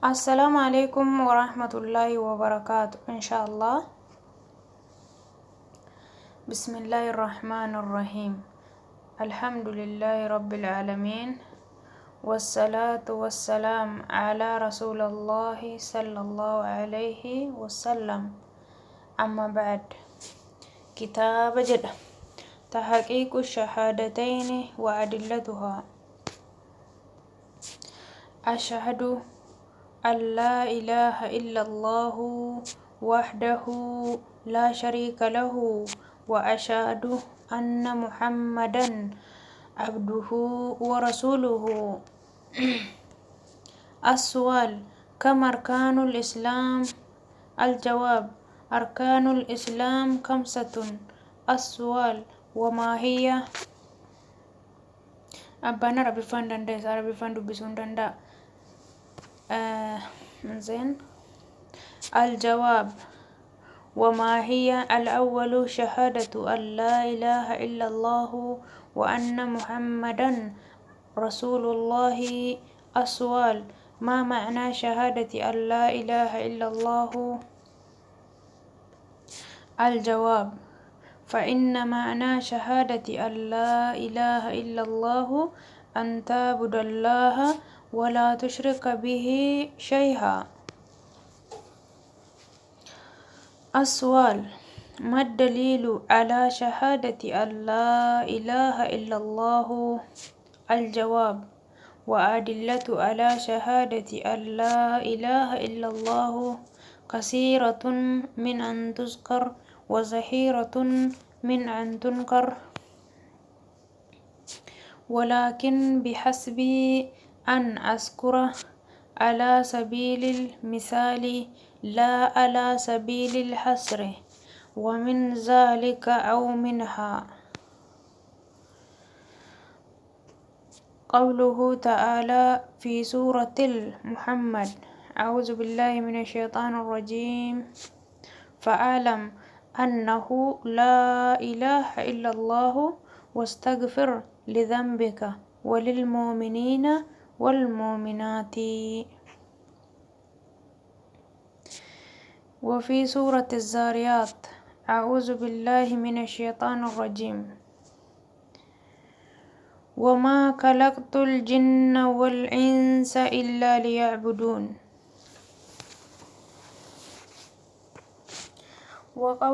السلام عليكم ورحمة الله وبركاته إن شاء الله. بسم الله الرحمن الرحيم. الحمد لله رب العالمين، والصلاة والسلام على رسول الله صلى الله عليه وسلم. أما بعد، كتاب جد تحقيق الشهادتين وأدلتها. أشهد أن لا إله إلا الله وحده لا شريك له، وأشهد أن محمدا عبده ورسوله. السؤال: كم أركان الإسلام؟ الجواب: أركان الإسلام 5. السؤال: وما هي؟ أبانا ربي فاندان ديس عربي فاندو بسوندان دا زين. الجواب: وما هي؟ الأول شهادة أن لا إله إلا الله وأن محمدا رسول الله. السؤال: ما معنى شهادة أن لا إله إلا الله؟ الجواب: فإن معنى شهادة أن لا إله إلا الله أن تعبد الله ولا تشرك به شيئا. السؤال: ما الدليل على شهادة أن لا إله إلا الله؟ الجواب: وأدلة على شهادة أن لا إله إلا الله كثيرة من أن تذكر وزهيرة من أن تنكر، ولكن بحسبي أن أذكر على سبيل المثال لا على سبيل الحصر. ومن ذلك أو منها قوله تعالى في سورة محمد: أعوذ بالله من الشيطان الرجيم، فاعلم أنه لا إله إلا الله واستغفر لذنبك وللمؤمنين والمؤمنات. وفي سورة الزاريات: أعوذ بالله من الشيطان الرجيم، وما خلقت الجن والإنس إلا ليعبدون. وقول